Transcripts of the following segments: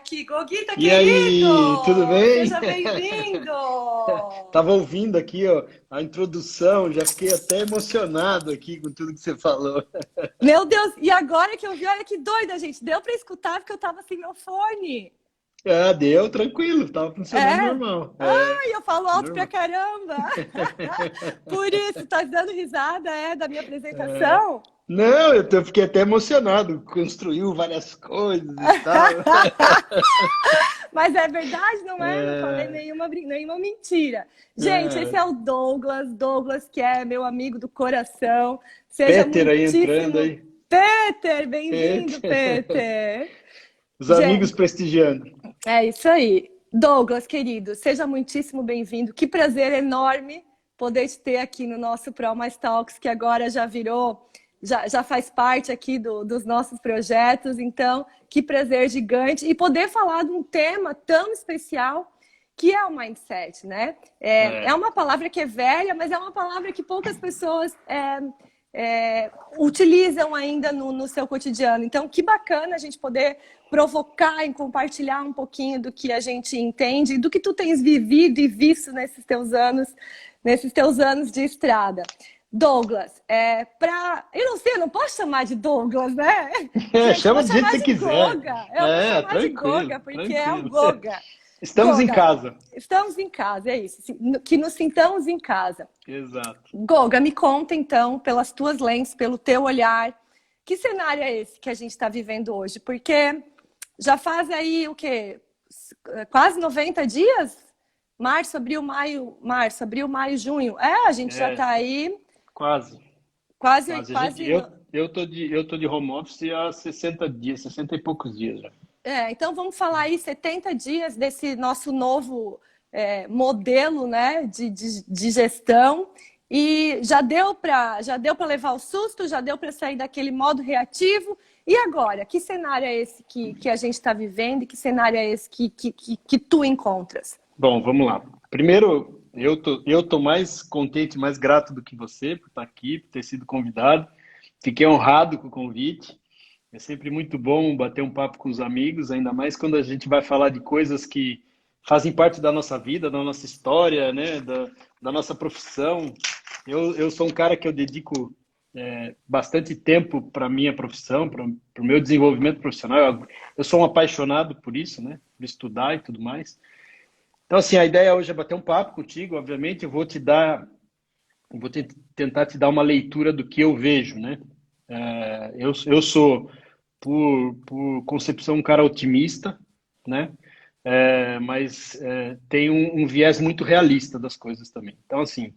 aqui. Goguita, E aí, tudo querido! bem? Seja bem-vindo! Tava ouvindo aqui, ó, a introdução, já fiquei até emocionado aqui com tudo que você falou. Meu Deus, e agora que eu vi, olha que doida, gente. Deu para escutar porque eu tava sem meu fone. Ah, deu, tranquilo, tava funcionando É? normal. É, Ai, eu falo alto pra normal. caramba. Por isso, tá dando risada, da minha apresentação? Não, fiquei até emocionado, construiu várias coisas e tal. Mas é verdade, não é? Não falei É, nenhuma mentira. Gente, esse é, é o Douglas, que é meu amigo do coração. Seja Peter aí entrando muitíssimo. aí. Peter, bem-vindo, Peter. Peter. Os amigos Gente, prestigiando. é isso aí. Douglas, querido, seja muitíssimo bem-vindo. Que prazer enorme poder te ter aqui no nosso Pro Mais Talks, que agora já virou, já faz parte aqui dos nossos projetos. Então, que prazer gigante. E poder falar de um tema tão especial que é o mindset, né? É É. uma palavra que é velha, mas é uma palavra que poucas pessoas utilizam ainda no seu cotidiano. Então, que bacana a gente poder provocar e compartilhar um pouquinho do que a gente entende e do que tu tens vivido e visto nesses teus anos de estrada. Douglas, eu não sei, eu não posso chamar de Douglas, né? Gente, eu vou Chama do jeito que chamar você de quiser. Goga. Eu vou É, chamar de tranquilo, Goga, porque é o tranquilo. Goga. Estamos em Goga, casa. estamos em casa, é isso. Que nos sintamos em casa. Exato. Goga, me conta então, pelas tuas lentes, pelo teu olhar, que cenário é esse que a gente está vivendo hoje? Porque já faz aí o quê? Quase 90 dias? Março, abril, maio, junho. A gente já É, está aí quase, quase, quase. A gente, quase. eu tô de home office há 60 dias, 60 e poucos dias já. Então vamos falar aí 70 dias desse nosso novo modelo, né, de gestão. E já deu para levar o susto, já deu para sair daquele modo reativo. E agora, que cenário é esse que a gente está vivendo e que cenário é esse que tu encontras? Bom, vamos lá. Primeiro, eu tô mais contente, mais grato do que você por estar aqui, por ter sido convidado. Fiquei honrado com o convite. É sempre muito bom bater um papo com os amigos, ainda mais quando a gente vai falar de coisas que fazem parte da nossa vida, da nossa história, né, da nossa profissão. Eu sou um cara que eu dedico bastante tempo para a minha profissão, para o meu desenvolvimento profissional. Eu sou um apaixonado por isso, né, por estudar e tudo mais. Então, assim, a ideia hoje é bater um papo contigo, obviamente. Tentar te dar uma leitura do que eu vejo, né? Eu sou, por concepção, um cara otimista, né? Mas tem um viés muito realista das coisas também. Então, assim,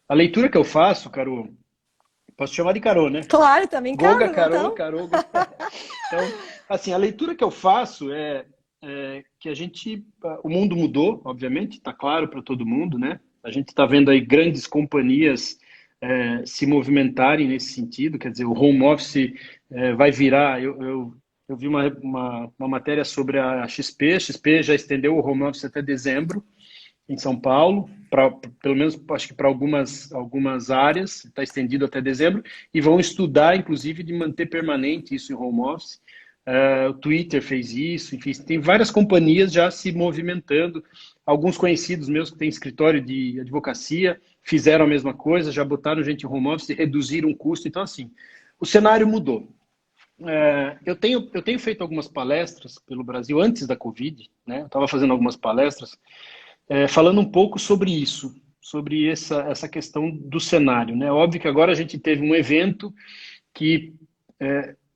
a leitura que eu faço, Carol, posso te chamar de Carol, né? Claro, também Goga, caro, não Carol, tão? Carol. Então, assim, a leitura que eu faço é que o mundo mudou, obviamente, está claro para todo mundo, né? A gente está vendo aí grandes companhias se movimentarem nesse sentido, quer dizer, o home office vai virar. Eu vi uma matéria sobre a XP já estendeu o home office até dezembro em São Paulo, pelo menos acho que para algumas áreas, está estendido até dezembro, e vão estudar, inclusive, de manter permanente isso em home office. O Twitter fez isso, enfim, tem várias companhias já se movimentando. Alguns conhecidos meus que têm escritório de advocacia fizeram a mesma coisa, já botaram gente em home office, reduziram o custo. Então, assim, o cenário mudou. Eu tenho feito algumas palestras pelo Brasil antes da Covid, né? Eu estava fazendo algumas palestras falando um pouco sobre isso, sobre essa questão do cenário, né? Óbvio que agora a gente teve um evento que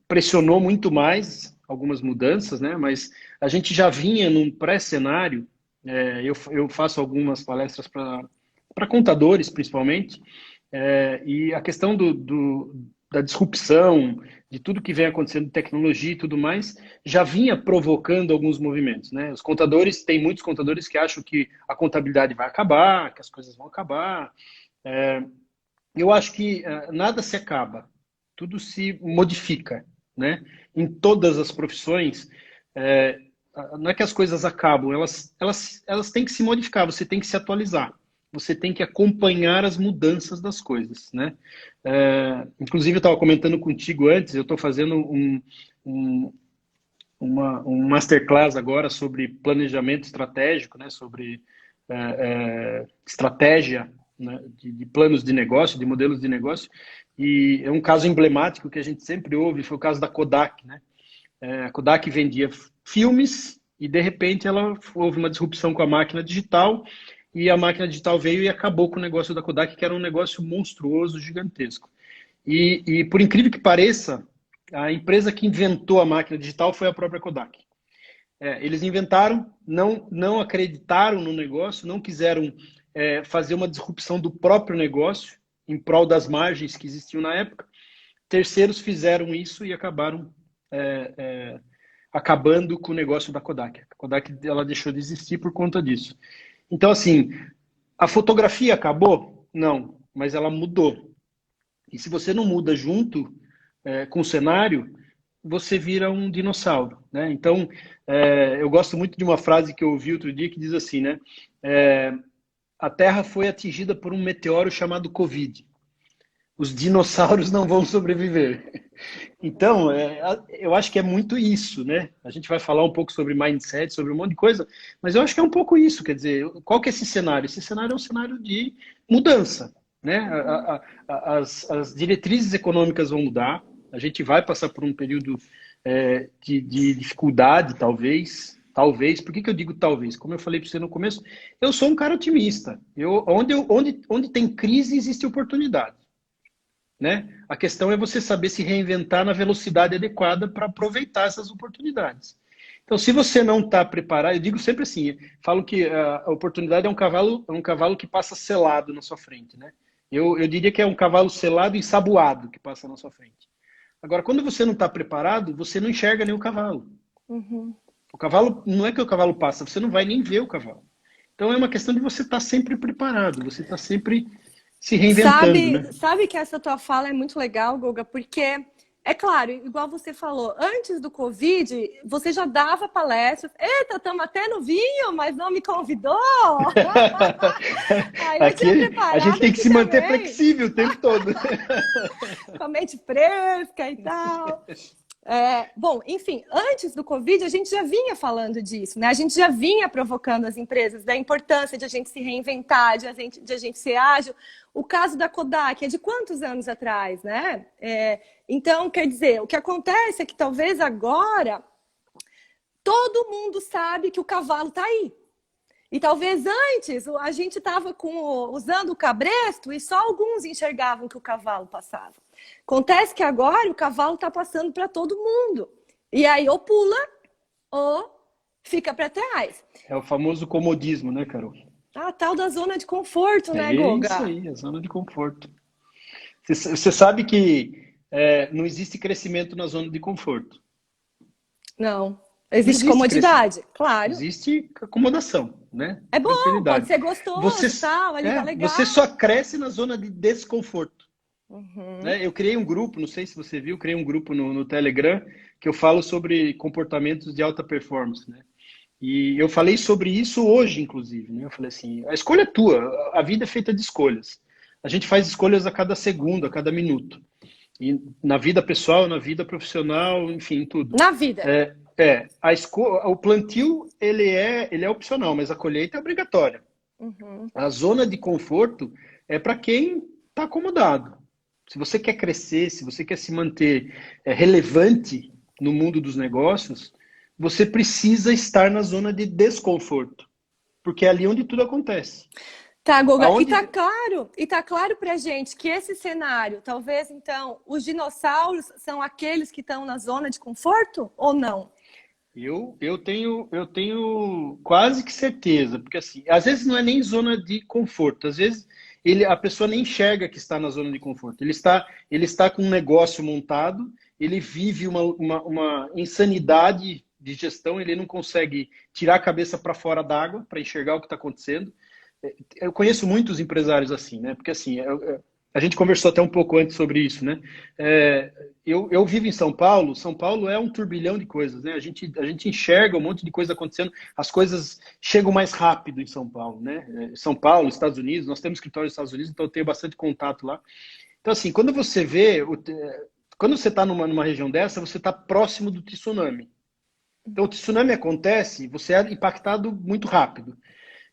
pressionou muito mais algumas mudanças, né? Mas a gente já vinha num pré-cenário. Eu faço algumas palestras para contadores, principalmente, e a questão da disrupção, de tudo que vem acontecendo de tecnologia e tudo mais, já vinha provocando alguns movimentos, né? Tem muitos contadores que acham que a contabilidade vai acabar, que as coisas vão acabar. Eu acho que nada se acaba, tudo se modifica, né? Em todas as profissões, é, não é que as coisas acabam, elas têm que se modificar, você tem que se atualizar, você tem que acompanhar as mudanças das coisas, né? Inclusive, eu estava comentando contigo antes, eu estou fazendo um, um masterclass agora sobre planejamento estratégico, né, sobre estratégia, né, de planos de negócio, de modelos de negócio, e é um caso emblemático que a gente sempre ouve, foi o caso da Kodak, né? A Kodak vendia filmes e, de repente, houve uma disrupção com a máquina digital e a máquina digital veio e acabou com o negócio da Kodak, que era um negócio monstruoso, gigantesco. E por incrível que pareça, a empresa que inventou a máquina digital foi a própria Kodak. Eles inventaram, não acreditaram no negócio, não quiseram fazer uma disrupção do próprio negócio em prol das margens que existiam na época. Terceiros fizeram isso e acabaram acabando com o negócio da Kodak. A Kodak ela deixou de existir por conta disso. Então, assim, a fotografia acabou? Não, mas ela mudou. E se você não muda junto com o cenário, você vira um dinossauro, né? Então, eu gosto muito de uma frase que eu ouvi outro dia que diz assim, né? A Terra foi atingida por um meteoro chamado Covid. Os dinossauros não vão sobreviver. Então, eu acho que é muito isso, né? A gente vai falar um pouco sobre mindset, sobre um monte de coisa, mas eu acho que é um pouco isso, quer dizer, qual que é esse cenário? Esse cenário é um cenário de mudança, né? As diretrizes econômicas vão mudar, a gente vai passar por um período de dificuldade, talvez. Por que eu digo talvez? Como eu falei para você no começo, eu sou um cara otimista. Onde tem crise, existe oportunidade. Né? A questão é você saber se reinventar na velocidade adequada para aproveitar essas oportunidades. Então, se você não está preparado, eu digo sempre assim, falo que a oportunidade é um cavalo que passa selado na sua frente. Né? Eu diria que é um cavalo selado e ensaboado que passa na sua frente. Agora, quando você não está preparado, você não enxerga nem o cavalo. Uhum. O cavalo, não é que o cavalo passa, você não vai nem ver o cavalo. Então, é uma questão de você estar sempre preparado, você está sempre se reinventando, né? Sabe que essa tua fala é muito legal, Guga, porque, é claro, igual você falou, antes do Covid, você já dava palestras. Eita, estamos até no vinho, mas não me convidou. Aí eu tinha Aqui, a gente preparado tem que aqui se manter também, flexível o tempo todo. com a mente fresca e tal. Bom, enfim, antes do Covid, a gente já vinha falando disso, né? A gente já vinha provocando as empresas da importância de a gente se reinventar, de a gente ser ágil. O caso da Kodak é de quantos anos atrás, né? Então, quer dizer, o que acontece é que talvez agora todo mundo sabe que o cavalo está aí. E talvez antes a gente estava usando o cabresto e só alguns enxergavam que o cavalo passava. Acontece que agora o cavalo está passando para todo mundo. E aí ou pula ou fica para trás. É o famoso comodismo, né, Carol? A tal da zona de conforto, né, É Goga? isso aí, a zona de conforto. Você sabe que não existe crescimento na zona de conforto. Não. Não Existe comodidade, claro. Existe acomodação, né? É bom, pode ser gostoso, tal, ali tá legal. Você só cresce na zona de desconforto. Uhum. Né? Eu criei um grupo, não sei se você viu, criei um grupo no Telegram que eu falo sobre comportamentos de alta performance, né? E eu falei sobre isso hoje, inclusive, né? Eu falei assim, a escolha é tua, a vida é feita de escolhas. A gente faz escolhas a cada segundo, a cada minuto. E na vida pessoal, na vida profissional, enfim, tudo. Na vida. O plantio, ele é opcional, mas a colheita é obrigatória. Uhum. A zona de conforto é para quem está acomodado. Se você quer crescer, se você quer se manter relevante no mundo dos negócios, você precisa estar na zona de desconforto, porque é ali onde tudo acontece. Tá, Guga, e tá claro pra gente que esse cenário, talvez então, os dinossauros são aqueles que estão na zona de conforto ou não? Eu tenho quase que certeza, porque assim, às vezes não é nem zona de conforto, às vezes a pessoa nem enxerga que está na zona de conforto. Ele está com um negócio montado, ele vive uma insanidade de gestão, ele não consegue tirar a cabeça para fora d'água para enxergar o que está acontecendo. Eu conheço muitos empresários assim, né? Porque assim, a gente conversou até um pouco antes sobre isso, né? Eu vivo em São Paulo. São Paulo é um turbilhão de coisas, né? A gente enxerga um monte de coisa acontecendo. As coisas chegam mais rápido em São Paulo, né? São Paulo, Estados Unidos, nós temos escritório nos Estados Unidos, então eu tenho bastante contato lá. Então, assim, quando você está numa região dessa, você está próximo do tsunami. Então, o tsunami acontece, você é impactado muito rápido.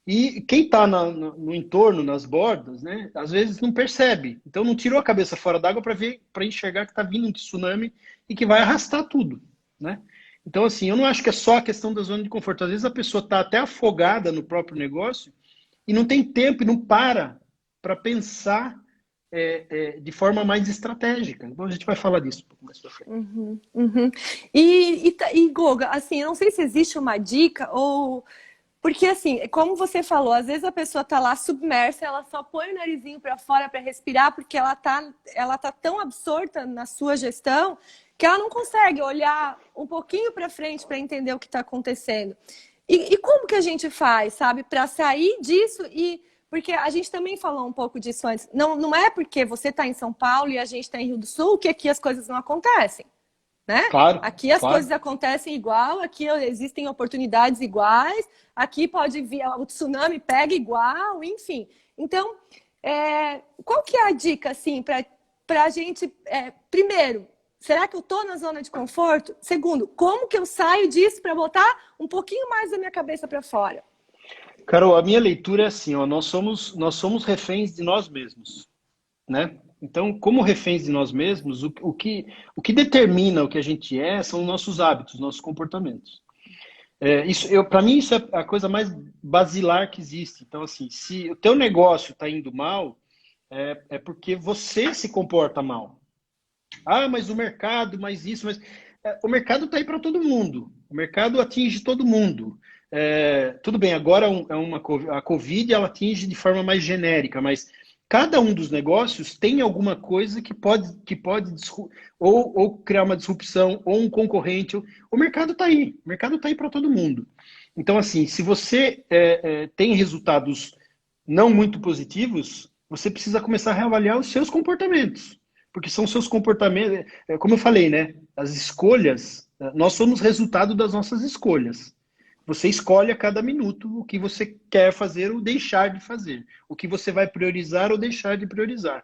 E quem está no entorno, nas bordas, né, às vezes não percebe. Então, não tirou a cabeça fora d'água para ver, para enxergar que está vindo um tsunami e que vai arrastar tudo, né? Então, assim, eu não acho que é só a questão da zona de conforto. Às vezes a pessoa está até afogada no próprio negócio e não tem tempo e não para pensar de forma mais estratégica. Então, a gente vai falar disso um pouco mais para frente. Uhum, uhum. E Goga, assim, eu não sei se existe uma dica ou... Porque, assim, como você falou, às vezes a pessoa tá lá submersa, ela só põe o narizinho para fora para respirar porque ela tá tão absorta na sua gestão que ela não consegue olhar um pouquinho para frente para entender o que está acontecendo. E como que a gente faz, sabe, para sair disso porque a gente também falou um pouco disso antes. Não é porque você está em São Paulo e a gente está em Rio do Sul que aqui as coisas não acontecem, né? Claro, Aqui as claro. coisas acontecem igual, aqui existem oportunidades iguais, aqui pode vir, o tsunami pega igual, enfim. Então, qual que é a dica, assim, para a gente, primeiro, será que eu estou na zona de conforto? Segundo, como que eu saio disso para botar um pouquinho mais da minha cabeça para fora? Carol, a minha leitura é assim, ó, nós somos reféns de nós mesmos, né? Então, como reféns de nós mesmos, o que determina o que a gente são os nossos hábitos, nossos comportamentos. Para mim, isso é a coisa mais basilar que existe. Então, assim, se o teu negócio está indo mal, é porque você se comporta mal. Ah, mas o mercado, mas isso, mas... o mercado está aí para todo mundo. O mercado atinge todo mundo. Tudo bem, agora a Covid ela atinge de forma mais genérica, mas cada um dos negócios tem alguma coisa que pode ou criar uma disrupção, ou um concorrente. O mercado está aí. O mercado está aí para todo mundo. Então, assim, se você tem resultados não muito positivos, você precisa começar a reavaliar os seus comportamentos. Porque são seus comportamentos, como eu falei, né? As escolhas, nós somos resultado das nossas escolhas. Você escolhe a cada minuto o que você quer fazer ou deixar de fazer. O que você vai priorizar ou deixar de priorizar.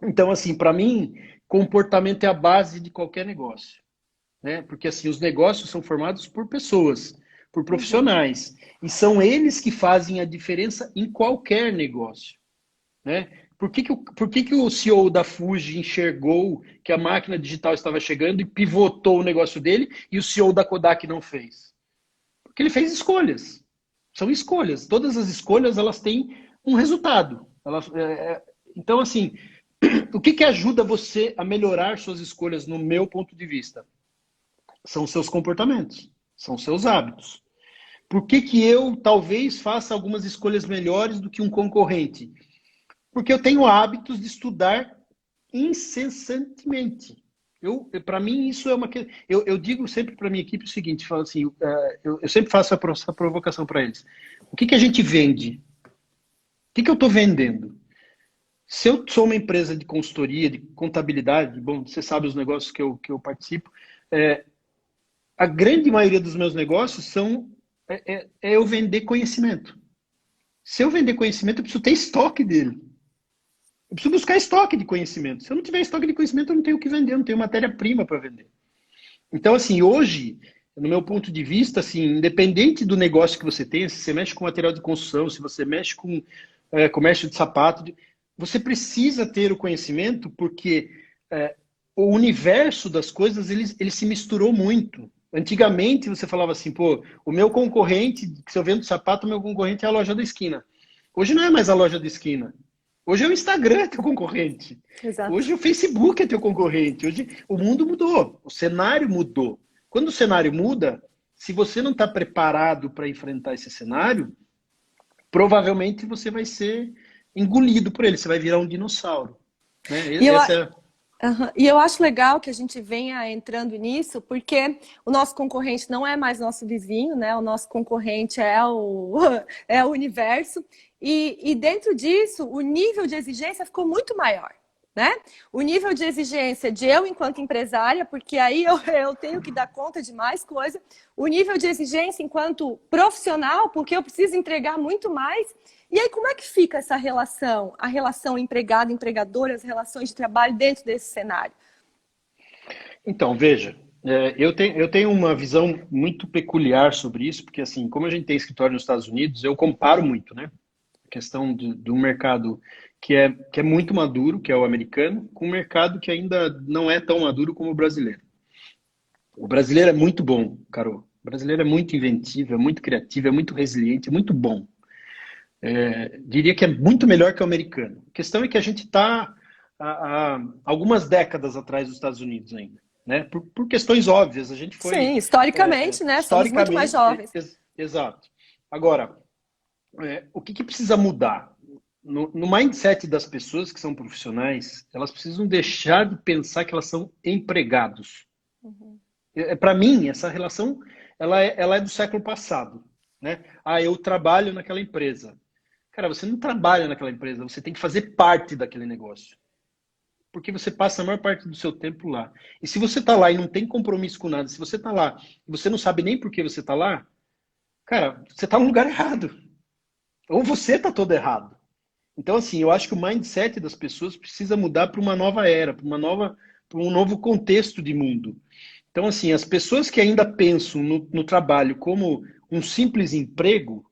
Então, assim, para mim, comportamento é a base de qualquer negócio, né? Porque, assim, os negócios são formados por pessoas, por profissionais. E são eles que fazem a diferença em qualquer negócio, né? Por que o CEO da Fuji enxergou que a máquina digital estava chegando e pivotou o negócio dele e o CEO da Kodak não fez? Porque ele fez escolhas. São escolhas. Todas as escolhas elas têm um resultado. Então, assim, o que ajuda você a melhorar suas escolhas, no meu ponto de vista? São seus comportamentos, são seus hábitos. Por que eu talvez faça algumas escolhas melhores do que um concorrente? Porque eu tenho hábitos de estudar incessantemente. Para mim, isso é uma... Eu digo sempre para a minha equipe o seguinte, falo assim, eu sempre faço essa provocação para eles. O que a gente vende? O que eu estou vendendo? Se eu sou uma empresa de consultoria, de contabilidade, bom, você sabe os negócios que eu participo, a grande maioria dos meus negócios eu vender conhecimento. Se eu vender conhecimento, eu preciso ter estoque dele. Eu preciso buscar estoque de conhecimento. Se eu não tiver estoque de conhecimento, eu não tenho o que vender, eu não tenho matéria-prima para vender. Então, assim, hoje, no meu ponto de vista, assim, independente do negócio que você tenha, se você mexe com material de construção, se você mexe com comércio de sapato, você precisa ter o conhecimento porque o universo das coisas, ele se misturou muito. Antigamente, você falava assim, pô, o meu concorrente, se eu vendo sapato, o meu concorrente é a loja da esquina. Hoje não é mais a loja da esquina. Hoje é o Instagram teu concorrente. Exato. Hoje o Facebook é teu concorrente. Hoje o mundo mudou. O cenário mudou. Quando o cenário muda, se você não está preparado para enfrentar esse cenário, provavelmente você vai ser engolido por ele. Você vai virar um dinossauro. Né? E eu acho legal que a gente venha entrando nisso, porque o nosso concorrente não é mais nosso vizinho, né? O nosso concorrente é é o universo. E dentro disso, o nível de exigência ficou muito maior, né? O nível de exigência de eu enquanto empresária, porque aí eu tenho que dar conta de mais coisa. O nível de exigência enquanto profissional, porque eu preciso entregar muito mais. E aí, como é que fica essa relação? A relação empregado-empregador, as relações de trabalho dentro desse cenário? Então, veja, Eu tenho uma visão muito peculiar sobre isso, porque assim, como a gente tem escritório nos Estados Unidos, eu comparo muito, né? A questão do mercado que é muito maduro, que é o americano, com um mercado que ainda não é tão maduro como o brasileiro. O brasileiro é muito bom, Carol. O brasileiro é muito inventivo, é muito criativo, é muito resiliente, é muito bom. Diria que é muito melhor que o americano. A questão é que a gente está há algumas décadas atrás dos Estados Unidos ainda, né? Por questões óbvias, a gente foi Sim, historicamente, né? Somos muito mais historicamente jovens. exato. Agora, o que precisa mudar? No mindset das pessoas que são profissionais, elas precisam deixar de pensar que elas são empregados. Uhum. Para mim, essa relação ela é do século passado, né? Ah, eu trabalho naquela empresa. Cara, você não trabalha naquela empresa, você tem que fazer parte daquele negócio. Porque você passa a maior parte do seu tempo lá. E se você está lá e não tem compromisso com nada, se você está lá e você não sabe nem por que você está lá, cara, você está no lugar errado. Ou você está todo errado. Então, assim, eu acho que o mindset das pessoas precisa mudar para uma nova era, para um novo contexto de mundo. Então, assim, as pessoas que ainda pensam no trabalho como um simples emprego,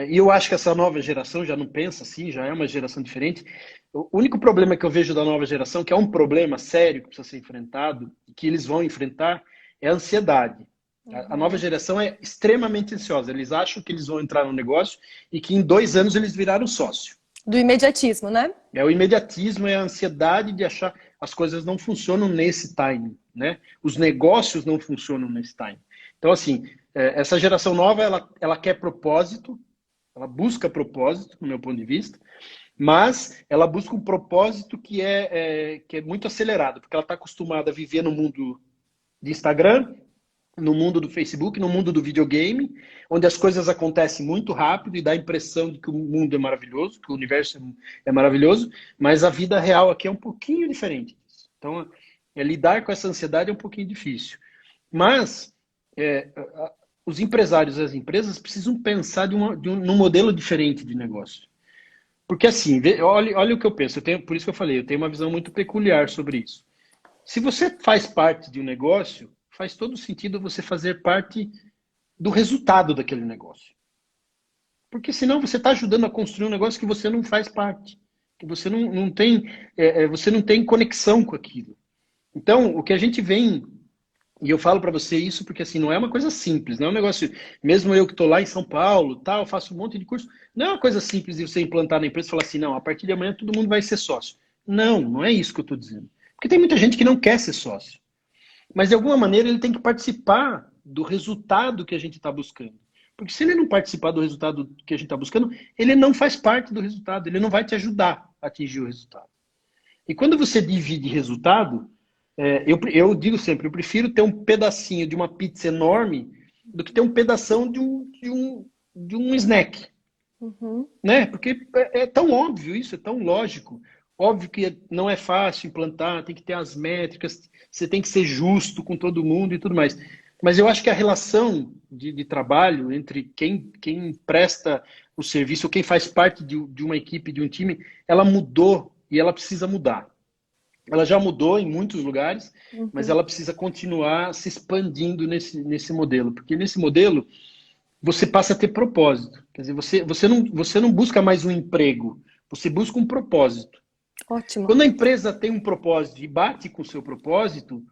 e eu acho que essa nova geração já não pensa assim, já é uma geração diferente. O único problema que eu vejo da nova geração, que é um problema sério que precisa ser enfrentado, e que eles vão enfrentar, é a ansiedade. A nova Uhum. geração é extremamente ansiosa. Eles acham que eles vão entrar no negócio e que em 2 anos eles viraram sócio. Do imediatismo, né? É o imediatismo, é a ansiedade de achar as coisas não funcionam nesse time, né? Os negócios não funcionam nesse time. Então, assim, essa geração nova, ela quer propósito, ela busca propósito, no meu ponto de vista, mas ela busca um propósito que é muito acelerado, porque ela está acostumada a viver no mundo de Instagram, no mundo do Facebook, no mundo do videogame, onde as coisas acontecem muito rápido e dá a impressão de que o mundo é maravilhoso, que o universo é maravilhoso, mas a vida real aqui é um pouquinho diferente disso. Então, lidar com essa ansiedade é um pouquinho difícil. Mas os empresários e as empresas precisam pensar num modelo diferente de negócio. Porque assim, olha o que eu penso, por isso que eu falei, eu tenho uma visão muito peculiar sobre isso. Se você faz parte de um negócio, faz todo sentido você fazer parte do resultado daquele negócio. Porque senão você está ajudando a construir um negócio que você não faz parte, que você não tem, você não tem conexão com aquilo. Então, o que a gente vem, e eu falo para você isso porque assim, não é uma coisa simples, não é um negócio, mesmo eu que estou lá em São Paulo, tal, faço um monte de curso, não é uma coisa simples de você implantar na empresa e falar assim, não, a partir de amanhã todo mundo vai ser sócio. Não, não é isso que eu estou dizendo. Porque tem muita gente que não quer ser sócio. Mas de alguma maneira ele tem que participar do resultado que a gente está buscando. Porque se ele não participar do resultado que a gente está buscando, ele não faz parte do resultado, ele não vai te ajudar a atingir o resultado. E quando você divide resultado, eu digo sempre, eu prefiro ter um pedacinho de uma pizza enorme do que ter um pedação de um snack. Uhum. Né? Porque é tão óbvio isso, é tão lógico. Óbvio que não é fácil implantar, tem que ter as métricas, você tem que ser justo com todo mundo e tudo mais. Mas eu acho que a relação de trabalho entre quem presta o serviço ou quem faz parte de uma equipe, de um time, ela mudou e ela precisa mudar. Ela já mudou em muitos lugares, mas Uhum. ela precisa continuar se expandindo nesse modelo. Porque nesse modelo, você passa a ter propósito. Quer dizer, você não busca mais um emprego, você busca um propósito. Ótimo. Quando a empresa tem um propósito e bate com o seu propósito,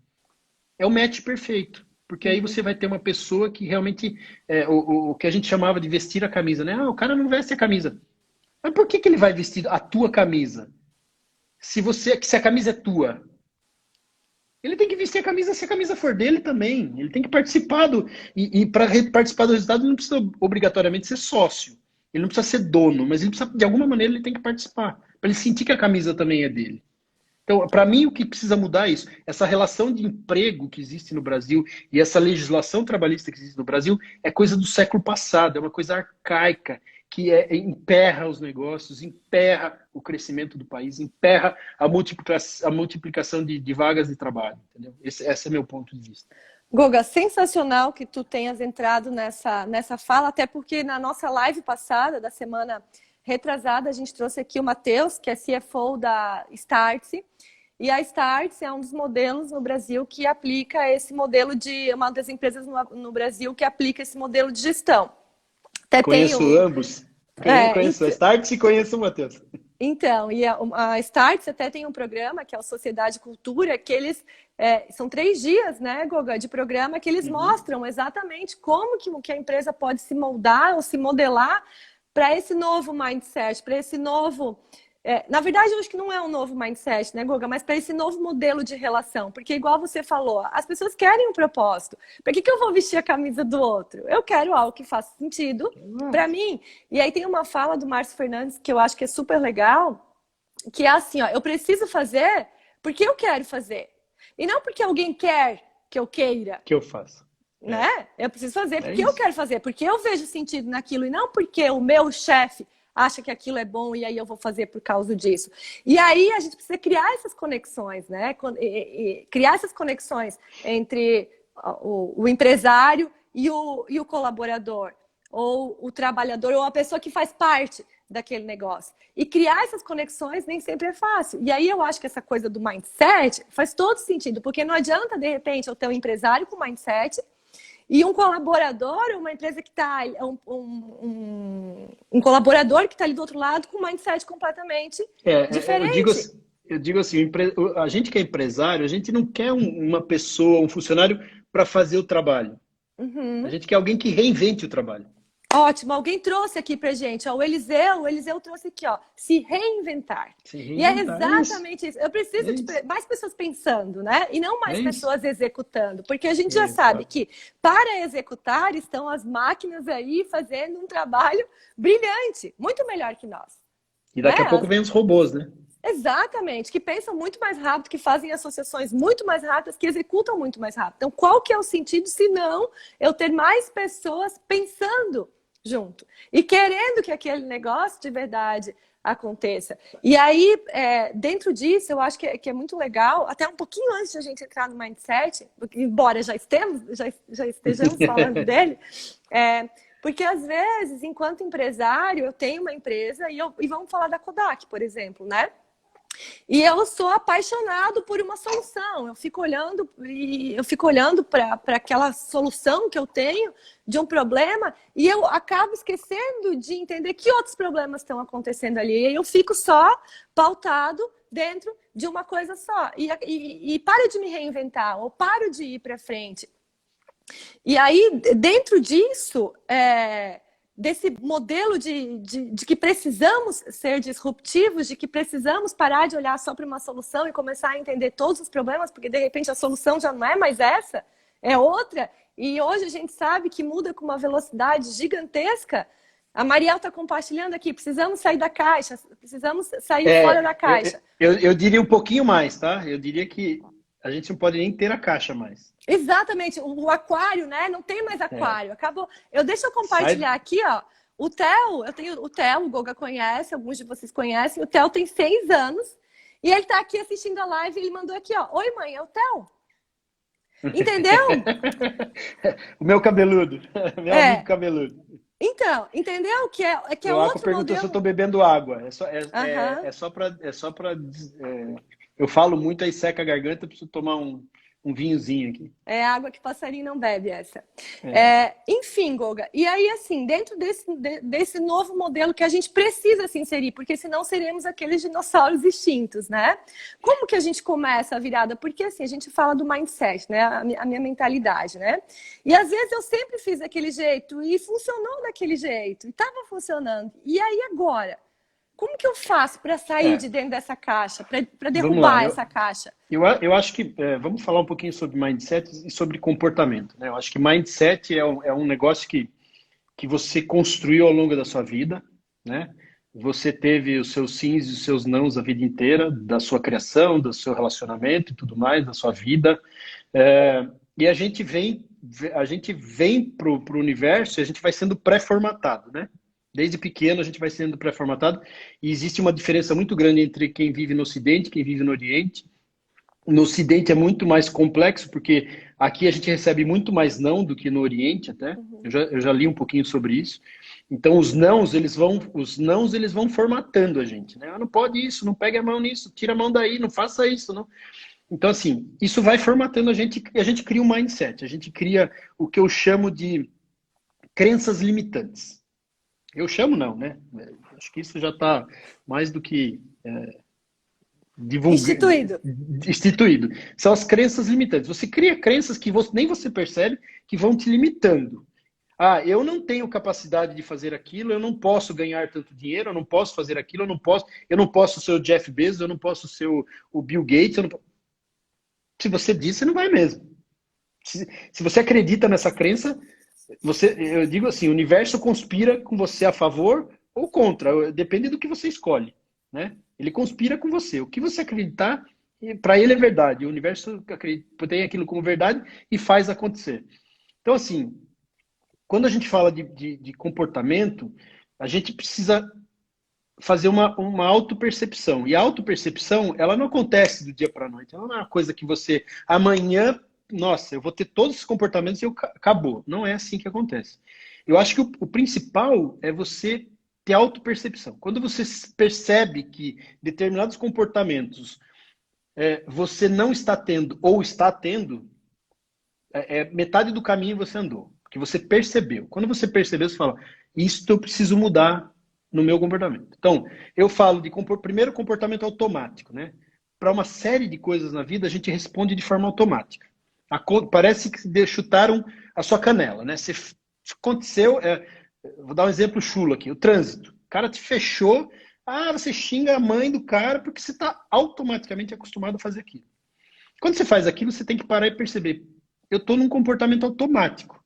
é o match perfeito. Porque aí Uhum. você vai ter uma pessoa que realmente, o que a gente chamava de vestir a camisa, né? Ah, o cara não veste a camisa. Mas por que ele vai vestir a tua camisa? Se a camisa é tua, ele tem que vestir a camisa se a camisa for dele também. Ele tem que participar do. E para participar do resultado, ele não precisa obrigatoriamente ser sócio. Ele não precisa ser dono, mas ele precisa, de alguma maneira, ele tem que participar. Para ele sentir que a camisa também é dele. Então, para mim, o que precisa mudar é isso. Essa relação de emprego que existe no Brasil e essa legislação trabalhista que existe no Brasil é coisa do século passado, é uma coisa arcaica, que emperra os negócios, emperra o crescimento do país, emperra a multiplicação de vagas de trabalho. Entendeu? Esse é meu ponto de vista. Goga, sensacional que tu tenhas entrado nessa fala, até porque na nossa live passada, da semana retrasada, a gente trouxe aqui o Matheus, que é CFO da Startse, E a Startse é um dos modelos no Brasil que aplica esse modelo uma das empresas no Brasil que aplica esse modelo de gestão. Até Conheço ambos. Conheço a Startse e conheço o Matheus. Então, e a Startse até tem um programa, que é o Sociedade Cultura, que eles... são 3 dias, né, Goga, de programa, que eles mostram exatamente como que a empresa pode se moldar ou se modelar para esse novo mindset, para esse novo... na verdade, eu acho que não é um novo mindset, né, Goga? Mas para esse novo modelo de relação. Porque, igual você falou, as pessoas querem um propósito. Para que eu vou vestir a camisa do outro? Eu quero algo que faça sentido para mim. E aí tem uma fala do Márcio Fernandes que eu acho que é super legal, que é assim, ó, eu preciso fazer porque eu quero fazer. E não porque alguém quer que eu queira. Que eu faço. Né? Eu preciso fazer porque eu quero fazer, porque eu vejo sentido naquilo, e não porque o meu chefe acha que aquilo é bom e aí eu vou fazer por causa disso. E aí a gente precisa criar essas conexões, né? Criar essas conexões entre o empresário e o colaborador, ou o trabalhador, ou a pessoa que faz parte daquele negócio. E criar essas conexões nem sempre é fácil. E aí eu acho que essa coisa do mindset faz todo sentido, porque não adianta, de repente, eu ter um empresário com mindset e um colaborador, uma empresa que está... Um colaborador que está ali do outro lado com um mindset completamente diferente. Eu digo assim, a gente que é empresário, a gente não quer uma pessoa, um funcionário para fazer o trabalho. A gente quer alguém que reinvente o trabalho. Ótimo, alguém trouxe aqui pra gente, ó, o Eliseu trouxe aqui, ó, se reinventar. E é exatamente isso. Eu preciso de mais pessoas pensando, né? E não mais pessoas executando, porque a gente já sabe que para executar estão as máquinas aí fazendo um trabalho brilhante, muito melhor que nós. E daqui a pouco vem os robôs, né? Exatamente, que pensam muito mais rápido, que fazem associações muito mais rápidas, que executam muito mais rápido. Então, qual que é o sentido se não eu ter mais pessoas pensando junto e querendo que aquele negócio de verdade aconteça? E aí, dentro disso, eu acho que é muito legal, até um pouquinho antes de a gente entrar no mindset, embora já estejamos falando dele, porque às vezes, enquanto empresário, eu tenho uma empresa e vamos falar da Kodak, por exemplo, né? E eu sou apaixonado por uma solução. Eu fico olhando para aquela solução que eu tenho de um problema e eu acabo esquecendo de entender que outros problemas estão acontecendo ali. E eu fico só pautado dentro de uma coisa só. E paro de me reinventar ou paro de ir para frente. E aí, dentro disso, desse modelo de que precisamos ser disruptivos, de que precisamos parar de olhar só para uma solução e começar a entender todos os problemas, porque de repente a solução já não é mais essa, é outra. E hoje a gente sabe que muda com uma velocidade gigantesca. A Mariel está compartilhando aqui, precisamos sair da caixa, precisamos sair fora da caixa. Eu diria um pouquinho mais, tá? Eu diria que a gente não pode nem ter a caixa mais. Exatamente, o aquário, né? Não tem mais aquário, acabou. Deixa eu compartilhar aqui, ó. O Theo, o Goga conhece, alguns de vocês conhecem. O Theo tem 6 anos e ele tá aqui assistindo a live e ele mandou aqui, ó. Oi, mãe, é o Theo. Entendeu? O meu cabeludo, meu amigo cabeludo. Então, entendeu? Que é o outro perguntou modelo. se eu estou bebendo água. Eu falo muito, aí seca a garganta, eu preciso tomar um vinhozinho aqui. É água que passarinho não bebe, essa. Enfim, Goga. E aí, assim, dentro desse novo modelo que a gente precisa se inserir, porque senão seremos aqueles dinossauros extintos, né? Como que a gente começa a virada? Porque, assim, a gente fala do mindset, né? A minha mentalidade, né? E, às vezes, eu sempre fiz daquele jeito e funcionou daquele jeito. E estava funcionando. E aí, agora? Como que eu faço para sair de dentro dessa caixa, para derrubar essa caixa? Eu acho que vamos falar um pouquinho sobre mindset e sobre comportamento, né? Eu acho que mindset é um negócio que você construiu ao longo da sua vida, né? Você teve os seus sims e os seus nãos a vida inteira, da sua criação, do seu relacionamento e tudo mais, da sua vida. E a gente vem para o universo e a gente vai sendo pré-formatado, né? Desde pequeno a gente vai sendo pré-formatado e existe uma diferença muito grande entre quem vive no Ocidente e quem vive no Oriente. No Ocidente é muito mais complexo, porque aqui a gente recebe muito mais não do que no Oriente até. Eu já li um pouquinho sobre isso. Então os nãos eles vão formatando a gente, né? Ah, não pode isso, não pegue a mão nisso, tira a mão daí, não faça isso, não. Então assim, isso vai formatando a gente e a gente cria um mindset, a gente cria o que eu chamo de crenças limitantes. Eu chamo não, né? Acho que isso já está mais do que Instituído. instituído. São as crenças limitantes. Você cria crenças que nem você percebe que vão te limitando. Ah, eu não tenho capacidade de fazer aquilo, eu não posso ganhar tanto dinheiro, eu não posso fazer aquilo, eu não posso ser o Jeff Bezos, eu não posso ser o Bill Gates. Se você diz, você não vai mesmo. Se você acredita nessa crença, eu digo assim, o universo conspira com você a favor ou contra, depende do que você escolhe, né? Ele conspira com você. O que você acreditar, para ele é verdade. O universo tem aquilo como verdade e faz acontecer. Então, assim, quando a gente fala de comportamento, a gente precisa fazer uma autopercepção. E a autopercepção, ela não acontece do dia para a noite. Ela não é uma coisa que você, amanhã, nossa, eu vou ter todos esses comportamentos e acabou. Não é assim que acontece. Eu acho que o principal é você ter autopercepção. Quando você percebe que determinados comportamentos você não está tendo ou está tendo, metade do caminho você andou. Que você percebeu. Quando você percebeu, você fala, isso eu preciso mudar no meu comportamento. Então, eu falo de primeiro comportamento automático, né? Para uma série de coisas na vida, a gente responde de forma automática. Parece que chutaram a sua canela, né? Aconteceu, vou dar um exemplo chulo aqui, o trânsito. O cara te fechou, você xinga a mãe do cara porque você está automaticamente acostumado a fazer aquilo. Quando você faz aquilo, você tem que parar e perceber, eu estou num comportamento automático.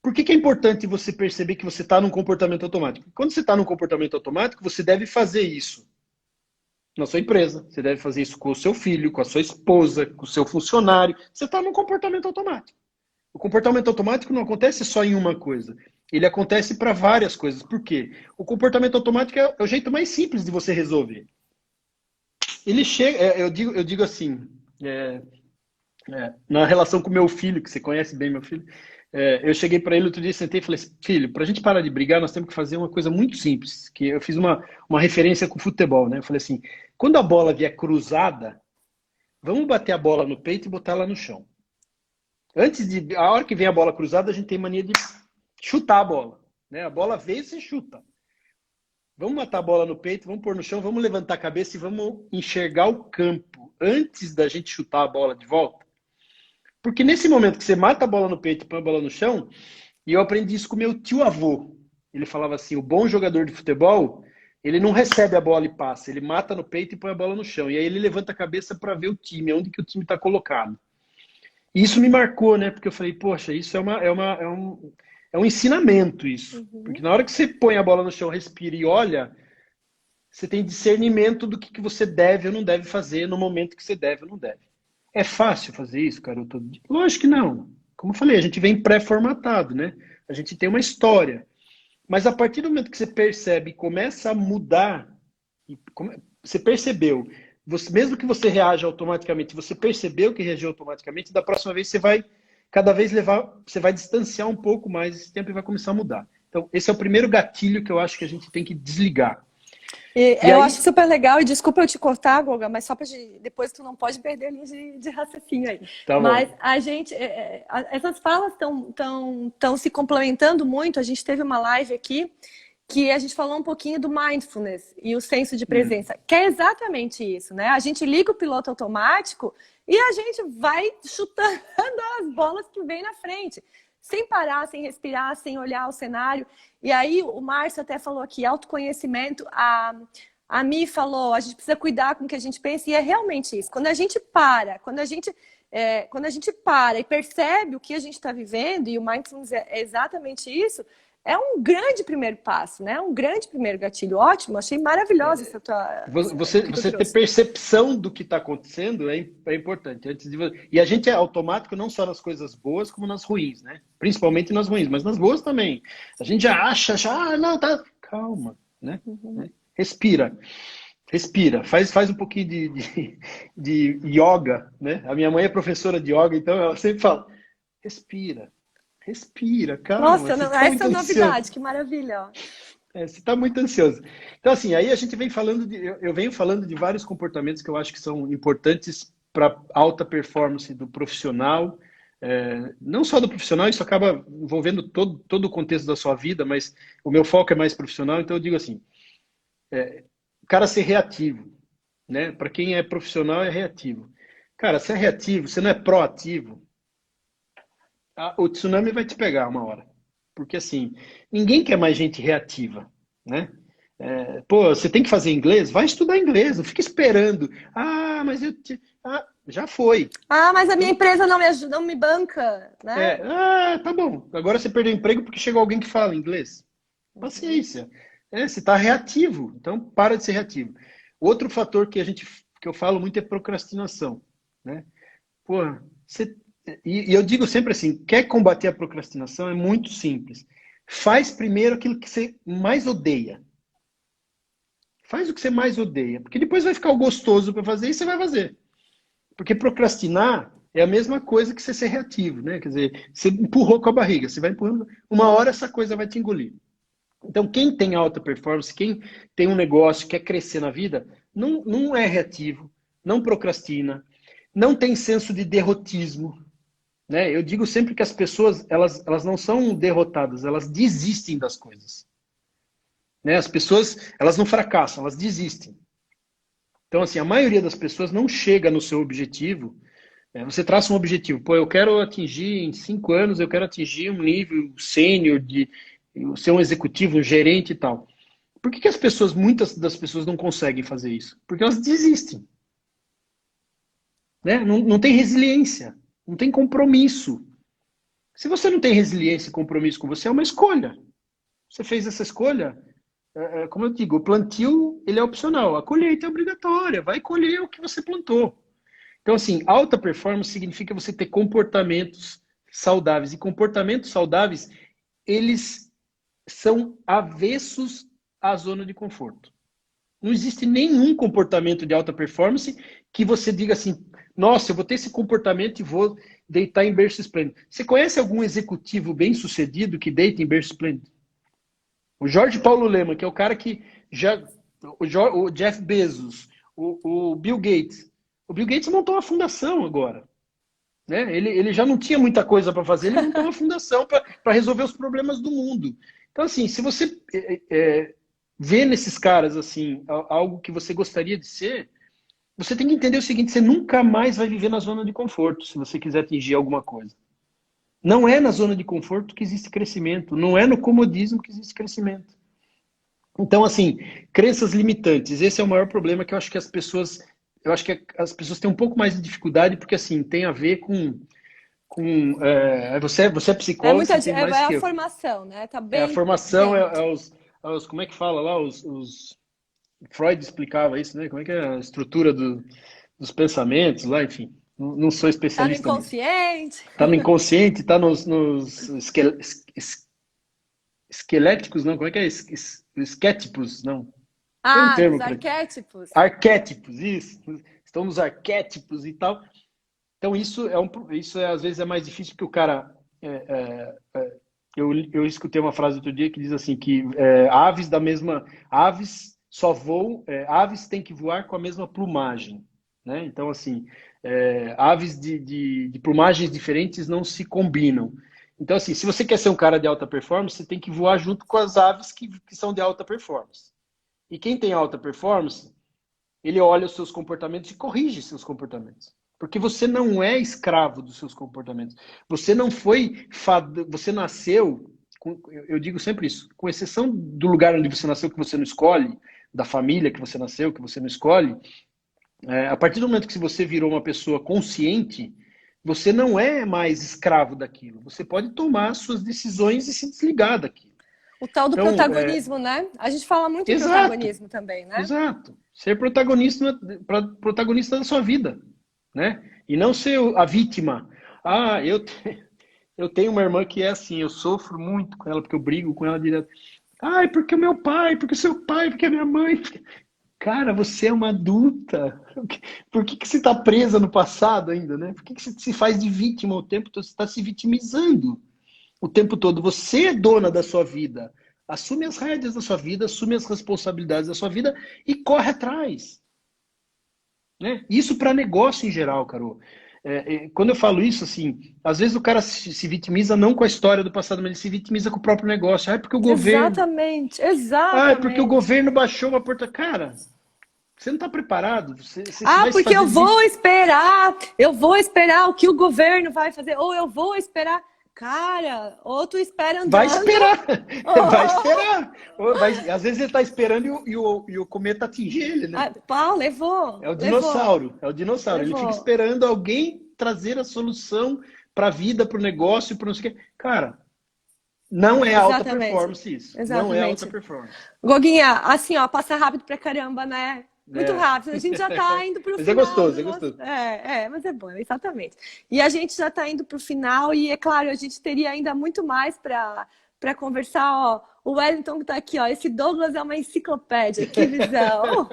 Por que é importante você perceber que você está num comportamento automático? Quando você está num comportamento automático, você deve fazer isso na sua empresa, você deve fazer isso com o seu filho, com a sua esposa, com o seu funcionário. Você está num comportamento automático. O comportamento automático não acontece só em uma coisa. Ele acontece para várias coisas. Por quê? O comportamento automático é o jeito mais simples de você resolver. Ele chega, eu digo assim, na relação com meu filho, que você conhece bem meu filho, eu cheguei para ele outro dia, sentei e falei assim, filho, para a gente parar de brigar, nós temos que fazer uma coisa muito simples, que eu fiz uma referência com o futebol, né? Eu falei assim, quando a bola vier cruzada, vamos bater a bola no peito e botar ela no chão. A hora que vem a bola cruzada, a gente tem mania de chutar a bola, né? A bola veio e você chuta. Vamos matar a bola no peito, vamos pôr no chão, vamos levantar a cabeça e vamos enxergar o campo antes da gente chutar a bola de volta. Porque nesse momento que você mata a bola no peito e põe a bola no chão, e eu aprendi isso com meu tio-avô. Ele falava assim, o bom jogador de futebol, ele não recebe a bola e passa, ele mata no peito e põe a bola no chão. E aí ele levanta a cabeça para ver o time, onde que o time está colocado. E isso me marcou, né? Porque eu falei, poxa, isso é um ensinamento isso. Porque na hora que você põe a bola no chão, respira e olha, você tem discernimento do que você deve ou não deve fazer no momento que você deve ou não deve. É fácil fazer isso, cara? Lógico que não. Como eu falei, a gente vem pré-formatado, né? A gente tem uma história. Mas a partir do momento que você percebe e começa a mudar, você percebeu, mesmo que você reaja automaticamente, você percebeu que reagiu automaticamente, da próxima vez você vai cada vez você vai distanciar um pouco mais esse tempo e vai começar a mudar. Então, esse é o primeiro gatilho que eu acho que a gente tem que desligar. E eu acho super legal, e desculpa eu te cortar, Goga, mas só para depois tu não pode perder a linha de raciocínio aí. Tá bom. Mas a gente, essas falas estão se complementando muito. A gente teve uma live aqui que a gente falou um pouquinho do mindfulness e o senso de presença, que é exatamente isso, né? A gente liga o piloto automático e a gente vai chutando as bolas que vem na frente, sem parar, sem respirar, sem olhar o cenário. E aí o Márcio até falou aqui, autoconhecimento, a Mi falou, a gente precisa cuidar com o que a gente pensa, e é realmente isso. Quando a gente para e percebe o que a gente está vivendo, e o mindfulness é exatamente isso, é um grande primeiro passo, né? Um grande primeiro gatilho. Ótimo, achei maravilhosa essa tua... Você ter percepção do que está acontecendo é importante. E a gente é automático não só nas coisas boas, como nas ruins, né? Principalmente nas ruins, mas nas boas também. A gente já acha, não, tá... Calma, né? Respira. Respira, faz um pouquinho de yoga, né? A minha mãe é professora de yoga, então ela sempre fala, respira, respira, calma, Nossa, você está essa é muito a ansioso. novidade, que maravilha. Você está muito ansioso. Então, assim, aí a gente vem falando eu venho falando de vários comportamentos que eu acho que são importantes para alta performance do profissional, não só do profissional, isso acaba envolvendo todo o contexto da sua vida, mas o meu foco é mais profissional, então eu digo assim, o cara ser reativo, né? Para quem é profissional é reativo. Cara, se é reativo, você não é proativo, o tsunami vai te pegar uma hora. Porque assim, ninguém quer mais gente reativa, né? Pô, você tem que fazer inglês? Vai estudar inglês, não fica esperando. Ah, mas já foi. Ah, mas a minha Então, empresa não me ajuda, não me banca, né? tá bom. Agora você perdeu o emprego porque chegou alguém que fala inglês. Uhum. Paciência. Você está reativo, então para de ser reativo. Outro fator que eu falo muito é procrastinação, né? Pô, você, e eu digo sempre assim, quer combater a procrastinação é muito simples. Faz primeiro aquilo que você mais odeia. Faz o que você mais odeia, porque depois vai ficar o gostoso para fazer e você vai fazer. Porque procrastinar é a mesma coisa que você ser reativo, né? Quer dizer, você empurrou com a barriga, você vai empurrando, uma hora essa coisa vai te engolir. Então, quem tem alta performance, quem tem um negócio, quer crescer na vida, não é reativo, não procrastina, não tem senso de derrotismo, né? Eu digo sempre que as pessoas, elas não são derrotadas, elas desistem das coisas, né? As pessoas, elas não fracassam, elas desistem. Então, assim, a maioria das pessoas não chega no seu objetivo. Você traça um objetivo, pô, eu quero atingir em 5 anos, eu quero atingir um nível sênior de ser um executivo, um gerente e tal. Por que as pessoas, muitas das pessoas não conseguem fazer isso? Porque elas desistem, né? Não tem resiliência, não tem compromisso. Se você não tem resiliência e compromisso com você, é uma escolha. Você fez essa escolha, como eu digo, o plantio ele é opcional, a colheita é obrigatória, vai colher o que você plantou. Então, assim, alta performance significa você ter comportamentos saudáveis. E comportamentos saudáveis, eles são avessos à zona de conforto. Não existe nenhum comportamento de alta performance que você diga assim, nossa, eu vou ter esse comportamento e vou deitar em berço esplêndido. Você conhece algum executivo bem-sucedido que deita em berço esplêndido? O Jorge Paulo Lemann, que é o cara que já... o Jeff Bezos, o Bill Gates. O Bill Gates montou uma fundação agora. Né? Ele já não tinha muita coisa para fazer, ele montou uma fundação para resolver os problemas do mundo. Então, assim, se você vê nesses caras assim algo que você gostaria de ser, você tem que entender o seguinte: você nunca mais vai viver na zona de conforto se você quiser atingir alguma coisa. Não é na zona de conforto que existe crescimento, não é no comodismo que existe crescimento. Então, assim, crenças limitantes, esse é o maior problema que eu acho que as pessoas têm um pouco mais de dificuldade, porque assim, tem a ver você é É psicólogo, muita, você tem é mais que a eu. formação, né? Tá A bem formação dentro. como é que fala lá, Freud explicava isso, né? Como é que é a estrutura dos pensamentos lá, enfim. Não sou Tá no especialista nisso. inconsciente. Tá no inconsciente, tá nos esqueléticos, não, como é que é? Esquétipos, não. Tem um Ah, dos termo para arquétipos. arquétipos, isso. Estão nos arquétipos e tal. Então isso às vezes é mais difícil porque o cara eu escutei uma frase outro dia que diz assim que aves só voam, aves têm que voar com a mesma plumagem, né? Então assim, aves de plumagens diferentes não se combinam. Então assim, se você quer ser um cara de alta performance, você tem que voar junto com as aves que são de alta performance. E quem tem alta performance, ele olha os seus comportamentos e corrige seus comportamentos. Porque você não é escravo dos seus comportamentos. Você não foi você nasceu, eu digo sempre isso, com exceção do lugar onde você nasceu que você não escolhe, da família que você nasceu que você não escolhe, a partir do momento que você virou uma pessoa consciente, você não é mais escravo daquilo. Você pode tomar suas decisões e se desligar daquilo. O tal do Então, protagonismo, né? A gente fala muito em exato. protagonismo também, né? Exato. Ser protagonista da sua vida, né? E não ser a vítima. Ah, eu tenho uma irmã que é assim, eu sofro muito com ela, porque eu brigo com ela direto. Ai, porque o meu pai, porque o seu pai, porque a minha mãe. Cara, você é uma adulta. Por que você está presa no passado ainda, né? Por que você se faz de vítima o tempo todo? Você está se vitimizando o tempo todo. Você é dona da sua vida. Assume as rédeas da sua vida, assume as responsabilidades da sua vida e corre atrás. Né? Isso para negócio em geral, Carol. Quando eu falo isso, assim, às vezes o cara se vitimiza não com a história do passado, mas ele se vitimiza com o próprio negócio. Ah, é porque o governo. Exatamente, Ah, é porque o exatamente. governo baixou uma porta. Cara, você não está preparado. Você Ah, vai se porque fazer de vítima. eu vou esperar o que o governo vai fazer, ou eu vou esperar. Cara, ou tu espera Vai andando, esperar. Vai ou... esperar. Às vezes ele está esperando e o cometa atingir ele, né? Ah, pau, levou, É o levou, dinossauro. É o dinossauro. Ele fica levou. esperando alguém trazer a solução para a vida, para o negócio, para não sei o quê. Cara, não é alta Exatamente, performance isso. Não é alta exatamente. performance. Goguinha, assim, ó, passa rápido pra caramba, né? Muito É. rápido. A gente já tá indo pro Mas é final gostoso, do é nosso. gostoso. Mas é bom, exatamente. E a gente já tá indo pro final, e é claro, a gente teria ainda muito mais para conversar, ó. O Wellington que tá aqui, ó. Esse Douglas é uma enciclopédia, que visão.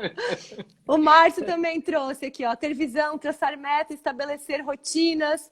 O Márcio também trouxe aqui, ó. Ter visão, traçar metas, estabelecer rotinas.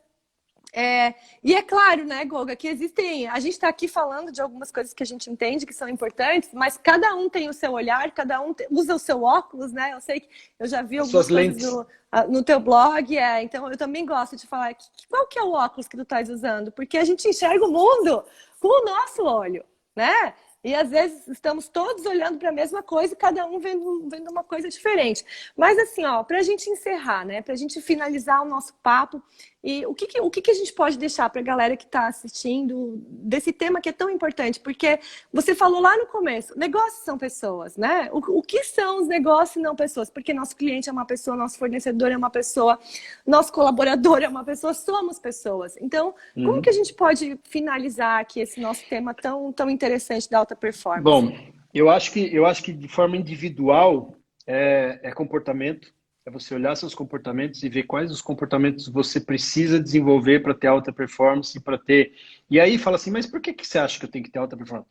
E é claro, né, Goga, que existem. A gente está aqui falando de algumas coisas que a gente entende que são importantes, mas cada um tem o seu olhar, cada um usa o seu óculos, né? Eu sei que eu já vi As algumas suas coisas lentes. no teu blog, então eu também gosto de falar qual que é o óculos que tu estás usando, porque a gente enxerga o mundo com o nosso olho, né? E às vezes estamos todos olhando para a mesma coisa e cada um vendo uma coisa diferente. Mas assim, ó, para a gente encerrar, né? Para a gente finalizar o nosso papo, e o que a gente pode deixar para a galera que está assistindo desse tema que é tão importante? Porque você falou lá no começo, negócios são pessoas, né? O que são os negócios e não pessoas? Porque nosso cliente é uma pessoa, nosso fornecedor é uma pessoa, nosso colaborador é uma pessoa, somos pessoas. Então, como que a Uhum. gente pode finalizar aqui esse nosso tema tão interessante da alta performance? Bom, eu acho que de forma individual é comportamento, é você olhar seus comportamentos e ver quais os comportamentos você precisa desenvolver para ter alta performance, para ter. E aí fala assim, mas por que você acha que eu tenho que ter alta performance?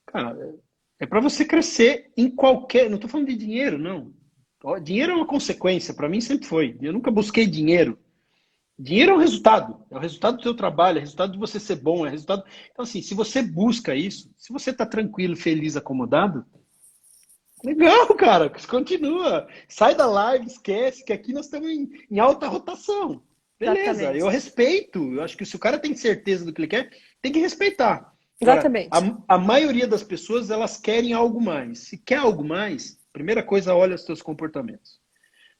Cara, é para você crescer em qualquer. Não estou falando de dinheiro, não. Ó, dinheiro é uma consequência, para mim sempre foi. Eu nunca busquei dinheiro. Dinheiro é o resultado do seu trabalho, é o resultado de você ser bom, é o resultado. Então, assim, se você busca isso, se você está tranquilo, feliz, acomodado, legal, cara, continua. Sai da live, esquece que aqui nós estamos em alta rotação. Beleza, eu Exatamente. respeito. Eu acho que se o cara tem certeza do que ele quer, tem que respeitar. Agora, Exatamente. a maioria das pessoas, elas querem algo mais. Se quer algo mais, primeira coisa, olha os seus comportamentos.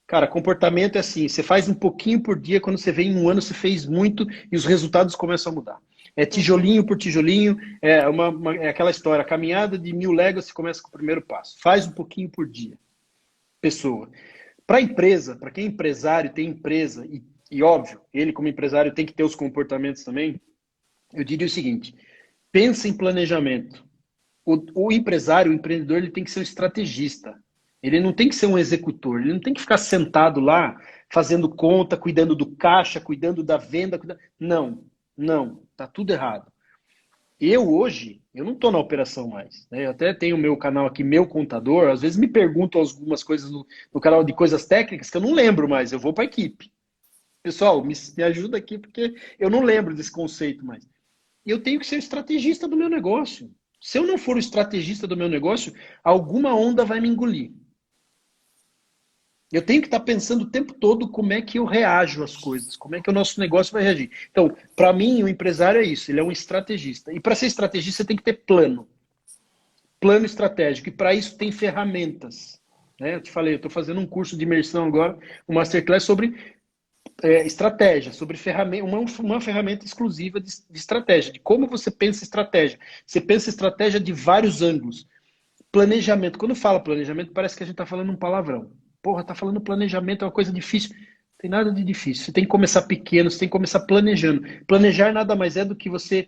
Cara, comportamento é assim, você faz um pouquinho por dia, quando você vê em um ano você fez muito e os resultados começam a mudar. É Uhum. tijolinho por tijolinho, é aquela história, a caminhada de 1000 léguas você começa com o primeiro passo. Faz um pouquinho por dia, pessoa. Para a empresa, para quem é empresário, tem empresa, e óbvio, ele como empresário tem que ter os comportamentos também, eu diria o seguinte, pensa em planejamento. O empresário, o empreendedor, ele tem que ser um estrategista. Ele não tem que ser um executor. Ele não tem que ficar sentado lá, fazendo conta, cuidando do caixa, cuidando da venda. Não, não. Tá tudo errado. Hoje, eu não estou na operação mais. Né? Eu até tenho o meu canal aqui, Meu Contador. Às vezes me perguntam algumas coisas no canal de coisas técnicas que eu não lembro mais. Eu vou para a equipe. Pessoal, me ajuda aqui, porque eu não lembro desse conceito mais. Eu tenho que ser o estrategista do meu negócio. Se eu não for o estrategista do meu negócio, alguma onda vai me engolir. Eu tenho que estar pensando o tempo todo como é que eu reajo às coisas, como é que o nosso negócio vai reagir. Então, para mim, o empresário é isso, ele é um estrategista. E para ser estrategista, você tem que ter plano. Plano estratégico. E para isso tem ferramentas. Né? Eu te falei, eu estou fazendo um curso de imersão agora, um masterclass sobre estratégia, sobre uma ferramenta exclusiva de estratégia, de como você pensa estratégia. Você pensa estratégia de vários ângulos. Planejamento. Quando fala planejamento, parece que a gente está falando um palavrão. Porra, tá falando planejamento é uma coisa difícil. Não tem nada de difícil. Você tem que começar pequeno, você tem que começar planejando. Planejar nada mais é do que você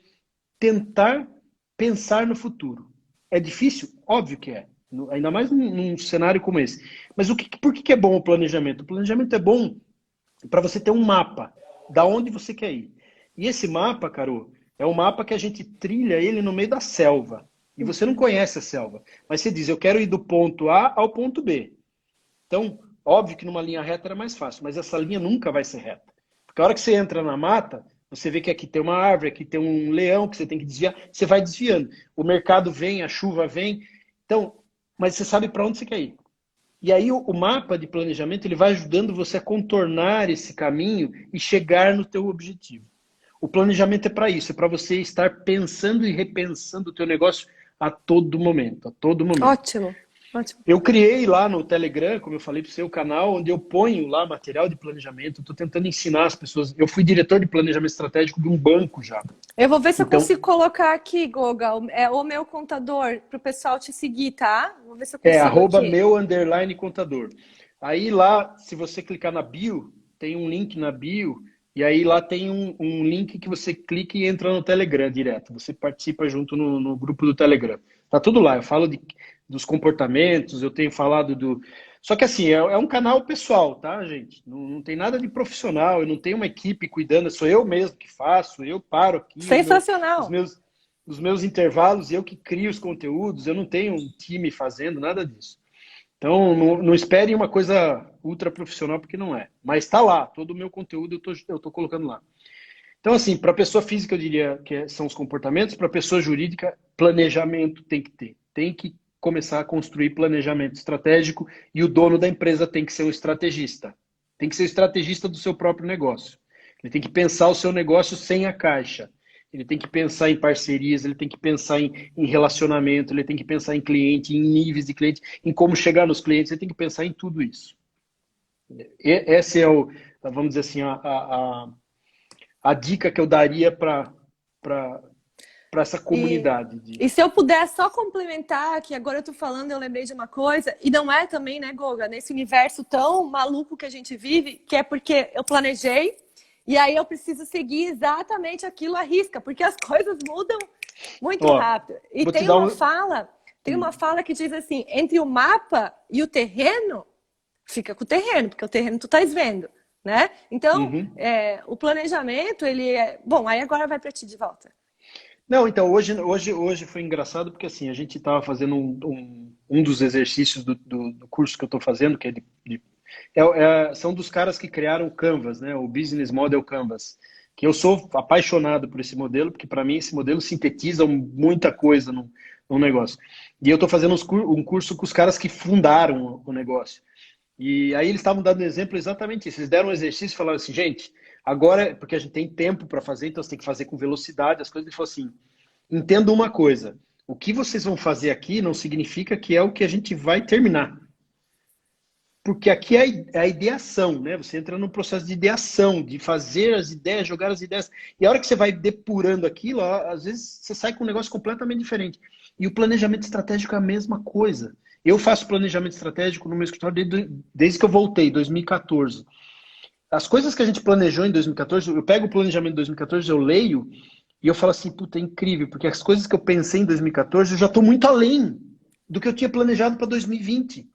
tentar pensar no futuro. É difícil? Óbvio que é. Ainda mais num cenário como esse. Mas por que é bom o planejamento? O planejamento é bom para você ter um mapa da onde você quer ir. E esse mapa, Carol, é um mapa que a gente trilha ele no meio da selva. E você não Uhum. conhece a selva. Mas você diz, eu quero ir do ponto A ao ponto B. Então, óbvio que numa linha reta era mais fácil, mas essa linha nunca vai ser reta. Porque a hora que você entra na mata, você vê que aqui tem uma árvore, aqui tem um leão que você tem que desviar, você vai desviando. O mercado vem, a chuva vem. Então, mas você sabe para onde você quer ir. E aí o mapa de planejamento ele vai ajudando você a contornar esse caminho e chegar no teu objetivo. O planejamento é para isso, é para você estar pensando e repensando o teu negócio a todo momento, a todo momento. Ótimo, ótimo. Eu criei lá no Telegram, como eu falei para o seu canal, onde eu ponho lá material de planejamento, estou tentando ensinar as pessoas. Eu fui diretor de planejamento estratégico de um banco já. Eu vou ver se eu Então, consigo colocar aqui, Goga, o meu contador, para o pessoal te seguir, tá? Vou ver se eu consigo aqui. @meu_contador. Aí lá, se você clicar na bio, tem um link na bio, e aí lá tem um link que você clica e entra no Telegram direto. Você participa junto no grupo do Telegram. Tá tudo lá. Eu falo dos comportamentos, eu tenho falado do... Só que assim, é um canal pessoal, tá, gente? Não tem nada de profissional, eu não tenho uma equipe cuidando, sou eu mesmo que faço, eu paro aqui. Sensacional! Os meus intervalos, eu que crio os conteúdos, eu não tenho um time fazendo, nada disso. Então, não esperem uma coisa ultra profissional, porque não é. Mas está lá, todo o meu conteúdo eu tô colocando lá. Então, assim, para a pessoa física, eu diria que são os comportamentos, para a pessoa jurídica, planejamento tem que ter. Tem que começar a construir planejamento estratégico e o dono da empresa tem que ser um estrategista. Tem que ser o estrategista do seu próprio negócio. Ele tem que pensar o seu negócio sem a caixa. Ele tem que pensar em parcerias, ele tem que pensar em relacionamento, ele tem que pensar em cliente, em níveis de cliente, em como chegar nos clientes, ele tem que pensar em tudo isso. Esse é vamos dizer assim, a dica que eu daria para essa comunidade. E se eu puder só complementar, que agora eu tô falando, eu lembrei de uma coisa, e não é também, né, Goga, nesse universo tão maluco que a gente vive, que é porque eu planejei, e aí eu preciso seguir exatamente aquilo à risca, porque as coisas mudam muito rápido. E tem uma fala que diz assim, entre o mapa e o terreno, fica com o terreno, porque o terreno tu estás vendo, né? Então, o planejamento, ele é... Bom, aí agora vai para ti de volta. Não, então, hoje foi engraçado, porque assim, a gente estava fazendo um dos exercícios do curso que eu estou fazendo, que é são dos caras que criaram o Canvas, né? O Business Model Canvas. Que eu sou apaixonado por esse modelo, porque para mim esse modelo sintetiza muita coisa no negócio. E eu estou fazendo um curso com os caras que fundaram o negócio. E aí eles estavam dando exemplo exatamente isso. Eles deram um exercício e falaram assim, gente, agora, porque a gente tem tempo para fazer, então você tem que fazer com velocidade as coisas. Ele falou assim, entenda uma coisa, o que vocês vão fazer aqui não significa que é o que a gente vai terminar. Porque aqui é a ideação, né? Você entra num processo de ideação, de fazer as ideias, jogar as ideias. E a hora que você vai depurando aquilo, às vezes você sai com um negócio completamente diferente. E o planejamento estratégico é a mesma coisa. Eu faço planejamento estratégico no meu escritório desde que eu voltei, 2014. As coisas que a gente planejou em 2014, eu pego o planejamento de 2014, eu leio e eu falo assim, puta, é incrível, porque as coisas que eu pensei em 2014, eu já estou muito além do que eu tinha planejado para 2020.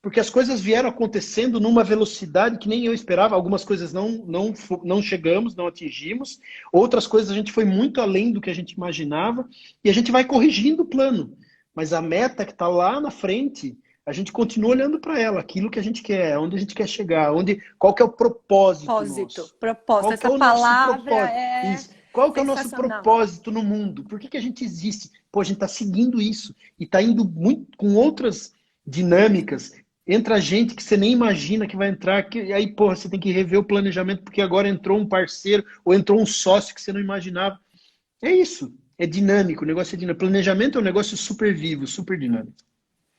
Porque as coisas vieram acontecendo numa velocidade que nem eu esperava. Algumas coisas não chegamos, não atingimos. Outras coisas a gente foi muito além do que a gente imaginava. E a gente vai corrigindo o plano. Mas a meta que está lá na frente, a gente continua olhando para ela. Aquilo que a gente quer, onde a gente quer chegar. Qual que é o propósito nosso. Propósito. Essa palavra é... Isso. Qual que é o nosso propósito no mundo? Por que a gente existe? Pô, a gente está seguindo isso. E está indo muito com outras dinâmicas. Entra gente que você nem imagina que vai entrar, e aí, porra, você tem que rever o planejamento, porque agora entrou um parceiro, ou entrou um sócio que você não imaginava. É isso, é dinâmico, o negócio é dinâmico. Planejamento é um negócio super vivo, super dinâmico.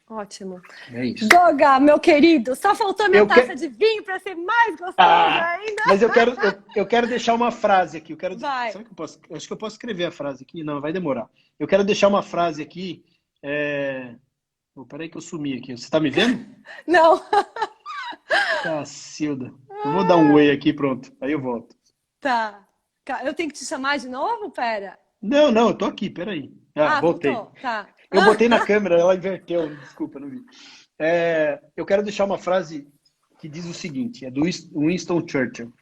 Ótimo. É isso. Goga, meu querido, só faltou minha taça de vinho para ser mais gostoso ainda. Mas eu quero deixar uma frase aqui. Vai. Será que eu posso? Acho que eu posso escrever a frase aqui. Não, vai demorar. Eu quero deixar uma frase aqui. Peraí que eu sumi aqui. Você tá me vendo? Não. Cacilda. Eu vou dar um oi aqui, pronto. Aí eu volto. Tá. Eu tenho que te chamar de novo? Pera. Não, eu tô aqui, peraí. Voltei. Voltou. Tá. Eu botei na câmera, ela inverteu. Desculpa, não vi. Eu quero deixar uma frase que diz o seguinte, é do Winston Churchill.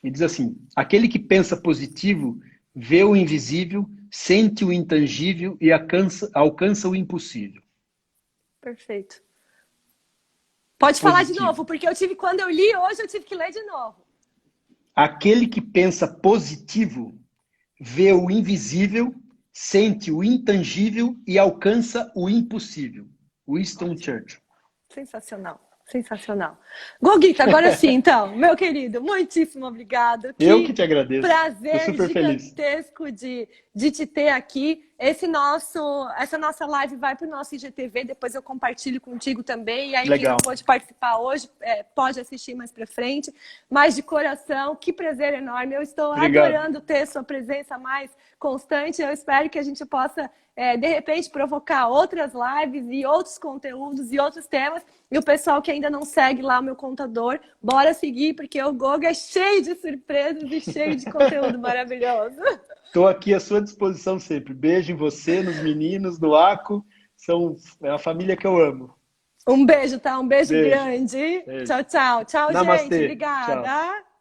Ele diz assim, aquele que pensa positivo vê o invisível, sente o intangível e alcança o impossível. Perfeito. Pode falar de positivo. novo, porque quando eu li hoje, eu tive que ler de novo. Aquele que pensa positivo vê o invisível, sente o intangível e alcança o impossível. Winston Churchill. Sensacional, sensacional. Goguita, agora sim, então, meu querido, muitíssimo obrigado. Eu que te agradeço. Prazer super gigantesco de te ter aqui. Essa nossa live vai para o nosso IGTV, depois eu compartilho contigo também. E aí, Legal. quem não pôde participar hoje, pode assistir mais para frente. Mas de coração, que prazer enorme. Eu estou adorando ter sua presença mais constante. Eu espero que a gente possa, de repente, provocar outras lives e outros conteúdos e outros temas. E o pessoal que ainda não segue lá o meu contador, bora seguir, porque o Goga é cheio de surpresas e cheio de conteúdo maravilhoso. Estou aqui à sua disposição sempre. Beijo em você, nos meninos, no Aco. É a família que eu amo. Um beijo, tá? Um beijo grande. Beijo. Tchau, tchau. Tchau, Namastê. gente. Obrigada. Tchau.